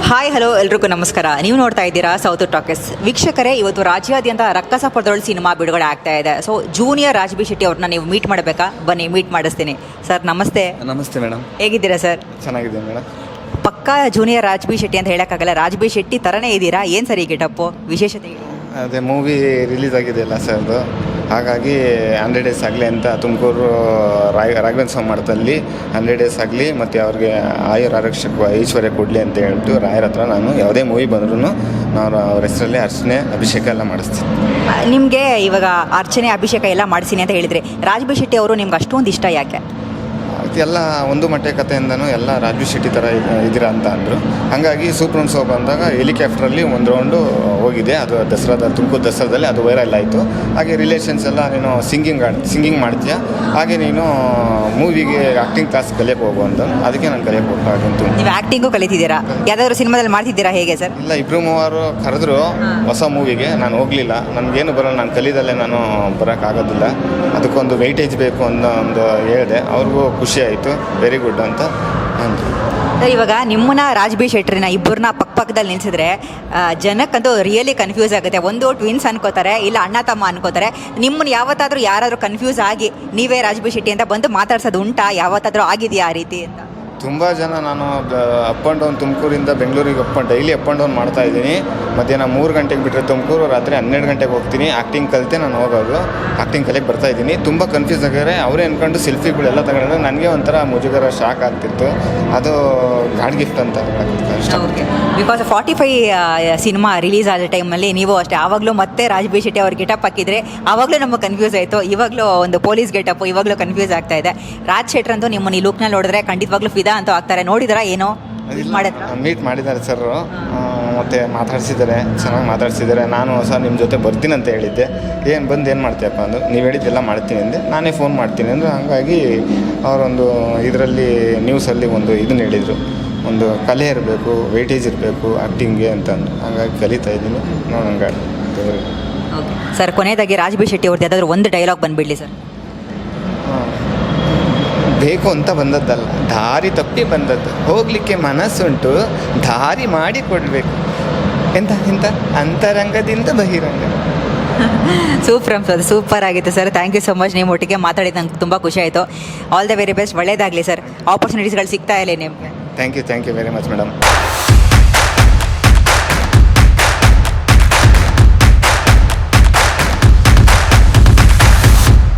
Hi hello ಎಲ್ರಿಗೂ ನಮಸ್ಕಾರ. ನೀವು ನೋಡ್ತಾ ಇದ್ದೀರಾ ಸೌತ್ ಟಾಕೀಸ್. ವೀಕ್ಷಕರೇ, ಇವತ್ತು ರಾಜ್ಯಾದ್ಯಂತ ರಕ್ಕಸ ಪಡೆದೊಳು ಸಿನಿಮಾ ಬಿಡುಗಡೆ ಆಗ್ತಾ ಇದೆ. So junior Raj B Shetty ಅವ್ರನ್ನ ನೀವು ಮೀಟ್ ಮಾಡಬೇಕಾ? ಬನ್ನಿ ಮೀಟ್ ಮಾಡಿಸ್ತೀನಿ. ಸರ್ ನಮಸ್ತೆ. ನಮಸ್ತೆ ಮೇಡಮ್. ಹೇಗಿದ್ದೀರಾ ಸರ್? ಚೆನ್ನಾಗಿದೆ ಮೇಡಮ್. ಪಕ್ಕಾ ಜೂನಿಯರ್ ರಾಜ್ ಬಿ ಶೆಟ್ಟಿ ಅಂತ ಹೇಳೋಕ್ಕಾಗಲ್ಲ, ರಾಜ್ ಬಿ ಶೆಟ್ಟಿ ಥರನೇ ಇದ್ದೀರಾ. ಏನು ಸರ್ ಈ ಗೆಟಪ್ಪು, ವಿಶೇಷತೆ? ಅದೇ ಮೂವಿ ರಿಲೀಸ್ ಆಗಿದೆಯಲ್ಲ ಸರ್ದು, ಹಾಗಾಗಿ 100 ಡೇಸ್ ಆಗಲಿ ಅಂತ ತುಮಕೂರು ರಾಘವೇಂದ್ರ ಸ್ವಾಮಿ ಮಠದಲ್ಲಿ 100 ಡೇಸ್ ಆಗಲಿ ಮತ್ತು ಅವ್ರಿಗೆ ಆಯುರಾರೋಗ್ಯ ಐಶ್ವರ್ಯ ಕೊಡಲಿ ಅಂತ ಹೇಳ್ಬಿಟ್ಟು ರಾಯರ ಹತ್ರ ನಾನು ಯಾವುದೇ ಮೂವಿ ಬಂದ್ರೂ ನಾನು ಅವ್ರ ಹೆಸರಲ್ಲಿ ಅರ್ಚನೆ ಅಭಿಷೇಕ ಎಲ್ಲ ಮಾಡಿಸ್ತೀನಿ. ನಿಮಗೆ ಇವಾಗ ಅರ್ಚನೆ ಅಭಿಷೇಕ ಎಲ್ಲ ಮಾಡಿಸಿನಿ ಅಂತ ಹೇಳಿದ್ರಿ. ರಾಜ್ ಬಿ ಶೆಟ್ಟಿ ಅವರು ನಿಮ್ಗೆ ಅಷ್ಟೊಂದು ಇಷ್ಟ ಯಾಕೆ? ಎಲ್ಲ ಒಂದು ಮಟ್ಟೆ ಕಥೆಯಿಂದನೂ ಎಲ್ಲ ರಾಜ್ ಬಿ ಶೆಟ್ಟಿ ಥರ ಇದ್ದೀರಾ ಅಂತ ಅಂದರು. ಹಾಗಾಗಿ ಸೂಪರ್ ಶೋ ಬಂದಾಗ ಹೆಲಿಕಾಪ್ಟ್ರಲ್ಲಿ ಒಂದು ರೌಂಡು ಹೋಗಿದೆ. ಅದು ತುಮಕೂರು ದಸರಾದಲ್ಲಿ ಅದು ವೈರಲ್ ಆಯಿತು. ಹಾಗೆ ರಿಲೇಷನ್ಸ್ ಎಲ್ಲ ನೀನು ಸಿಂಗಿಂಗ್ ಮಾಡ್ತೀಯಾ, ಹಾಗೆ ನೀನು ಮೂವಿಗೆ ಆ್ಯಕ್ಟಿಂಗ್ ಕ್ಲಾಸ್ ಕಲಿಯೋಕ್ಕೆ ಹೋಗು ಅಂತ, ಅದಕ್ಕೆ ನಾನು ಕಲಿಯೋಕ್ಕೆ ಹೋಗ್ತಾಗಂತು. ನೀವು ಆ್ಯಕ್ಟಿಂಗು ಕಲಿತಿದ್ದೀರಾ? ಯಾವುದಾದ್ರು ಸಿನಿಮಾದಲ್ಲಿ ಮಾಡ್ತಿದ್ದೀರಾ ಹೇಗೆ ಸರ್? ಇಲ್ಲ, ಇಬ್ಬರು ಮೂವರು ಕರೆದ್ರು ಹೊಸ ಮೂವಿಗೆ, ನಾನು ಹೋಗಲಿಲ್ಲ. ನನಗೇನು ಬರೋಲ್ಲ, ನಾನು ಕಲಿದಲ್ಲೇ ನಾನು ಬರೋಕ್ಕಾಗೋದಿಲ್ಲ, ಅದಕ್ಕೊಂದು ವೆಯ್ಟೇಜ್ ಬೇಕು ಅನ್ನೋ ಒಂದು ಹೇಳಿದೆ. ಅವ್ರಿಗೂ ಖುಷಿ ಆಯಿತು, ವೆರಿ ಗುಡ್ ಅಂತ ಅಂದರು. ಇವಾಗ ನಿಮ್ಮನ್ನ ರಾಜ್ ಬಿ ಶೆಟ್ರಿನ ಇಬ್ಬರನ್ನ ಪಕ್ಕದಲ್ಲಿ ನಿಲ್ಸಿದ್ರೆ ಜನಕ್ಕಂತೂ ರಿಯಲಿ ಕನ್ಫ್ಯೂಸ್ ಆಗುತ್ತೆ. ಒಂದು ಟ್ವಿನ್ಸ್ ಅನ್ಕೋತಾರೆ, ಇಲ್ಲ ಅಣ್ಣ ತಮ್ಮ ಅನ್ಕೋತಾರೆ. ನಿಮ್ಮನ್ನ ಯಾವತ್ತಾದರೂ ಯಾರಾದರೂ ಕನ್ಫ್ಯೂಸ್ ಆಗಿ ನೀವೇ ರಾಜ್ ಬಿ ಶೆಟ್ಟಿ ಅಂತ ಬಂದು ಮಾತಾಡ್ಸೋದು ಉಂಟಾ? ಯಾವತ್ತಾದರೂ ಆಗಿದೆಯಾ ಆ ರೀತಿ ಅಂತ? ತುಂಬ ಜನ, ನಾನು ಅಪ್ ಆ್ಯಂಡ್ ಡೌನ್ ತುಮಕೂರಿಂದ ಬೆಂಗಳೂರಿಗೆ ಡೈಲಿ ಅಪ್ ಆ್ಯಂಡ್ ಡೌನ್ ಮಾಡ್ತಾಯಿದ್ದೀನಿ. ಮಧ್ಯಾಹ್ನ 3 ಗಂಟೆಗೆ ಬಿಟ್ಟರೆ ತುಮಕೂರು, ರಾತ್ರಿ 12 ಗಂಟೆಗೆ ಹೋಗ್ತೀನಿ. ಆ್ಯಕ್ಟಿಂಗ್ ಕಲಿತೆ ನಾನು ಹೋಗೋದು, ಆ್ಯಕ್ಟಿಂಗ್ ಕಲಿಯಕ್ಕೆ ಬರ್ತಾಯಿದ್ದೀನಿ. ತುಂಬ ಕನ್ಫ್ಯೂಸ್ ಆಗಿದ್ದಾರೆ. ಅವರೇ ಅಂದ್ಕೊಂಡು ಸೆಲ್ಫಿಗಳೆಲ್ಲ ತಗೊಂಡ್ರೆ ನನಗೆ ಒಂಥರ ಮುಜುಗರ, ಶಾಕ್ ಆಗ್ತಿತ್ತು. ಅದು ಗಾಡ್ ಗಿಫ್ಟ್ ಅಂತ ಅಷ್ಟೇ. ಬಿಕಾಸ್ 45 ಸಿನಿಮಾ ರಿಲೀಸ್ ಆದ ಟೈಮಲ್ಲಿ ನೀವು ಅಷ್ಟೇ ಆವಾಗಲೂ ಮತ್ತೆ ರಾಜ್ ಬಿ ಶೆಟ್ಟಿ ಅವ್ರ ಗೆಟಪ್ ಹಾಕಿದರೆ ಆವಾಗಲೂ ನಮಗೆ ಕನ್ಫ್ಯೂಸ್ ಆಯಿತು. ಇವಾಗಲೂ ಒಂದು ಪೊಲೀಸ್ ಗೆಟಪ್, ಇವಾಗಲೂ ಕನ್ಫ್ಯೂಸ್ ಆಗ್ತಾ ಇದೆ. ರಾಜ್ ಶೆಟ್ರ್ ಅಂತೂ ನಿಮ್ಮನ್ನು ಈ ಲುಕ್ನಲ್ಲಿ ನೋಡಿದ್ರೆ ಖಂಡಿತವಾಗ್ಲೂ ಫಿದಾ ಅಂತೂ ಆಗ್ತಾರೆ. ನೋಡಿದ್ರಾ ಏನೋ? ಮೀಟ್ ಮಾಡಿದ್ದಾರೆ ಸರ್, ಮತ್ತು ಮಾತಾಡ್ಸಿದ್ದಾರೆ, ಚೆನ್ನಾಗಿ ಮಾತಾಡ್ಸಿದ್ದಾರೆ. ನಾನು ಸರ್ ನಿಮ್ಮ ಜೊತೆ ಬರ್ತೀನಿ ಅಂತ ಹೇಳಿದ್ದೆ. ಏನು ಮಾಡ್ತೀಯಪ್ಪ ಅಂದರು. ನೀವು ಹೇಳಿದ್ದೆಲ್ಲ ಮಾಡ್ತೀನಿ ಅಂದೆ, ನಾನೇ ಫೋನ್ ಮಾಡ್ತೀನಿ ಅಂದರು. ಹಾಗಾಗಿ ಅವರೊಂದು ಇದರಲ್ಲಿ ನ್ಯೂಸಲ್ಲಿ ಒಂದು ಇದನ್ನ ಹೇಳಿದರು, ಒಂದು ಕಲೆ ಇರಬೇಕು, ವೆಯ್ಟೇಜ್ ಇರಬೇಕು ಆ್ಯಕ್ಟಿಂಗ್ಗೆ ಅಂತಂದು. ಹಾಗಾಗಿ ಕಲಿತಾ ಇದ್ದೀನಿ. ನೋಡೋಂಗೆ ಸರ್, ಕೊನೆಯದಾಗಿ ರಾಜ್ ಬಿ ಶೆಟ್ಟಿ ಅವ್ರದ್ದು ಯಾವುದಾದ್ರೂ ಒಂದು ಡೈಲಾಗ್ ಬಂದುಬಿಡಲಿ ಸರ್. ಬೇಕು ಅಂತ ಬಂದದ್ದಲ್ಲ, ದಾರಿ ತಪ್ಪಿ ಬಂದದ್ದು. ಹೋಗಲಿಕ್ಕೆ ಮನಸ್ಸುಂಟು, ದಾರಿ ಮಾಡಿ ಕೊಡಬೇಕು. ಎಂತ ಅಂತರಂಗದಿಂದ ಬಹಿರಂಗ. ಸೂಪರ್ ಆಗಿತ್ತು sir. Thank you so much. ನಿಮ್ಮ ಒಟ್ಟಿಗೆ ಮಾತಾಡಿದ್ದು ನಂಗೆ ತುಂಬ ಖುಷಿ ಆಯಿತು. All the very best. ಒಳ್ಳೇದಾಗಲಿ ಸರ್. ಆಪರ್ಚುನಿಟೀಸ್ಗಳು ಸಿಗ್ತಾ ಇಲ್ಲ ನಿಮಗೆ. Thank you very much madam.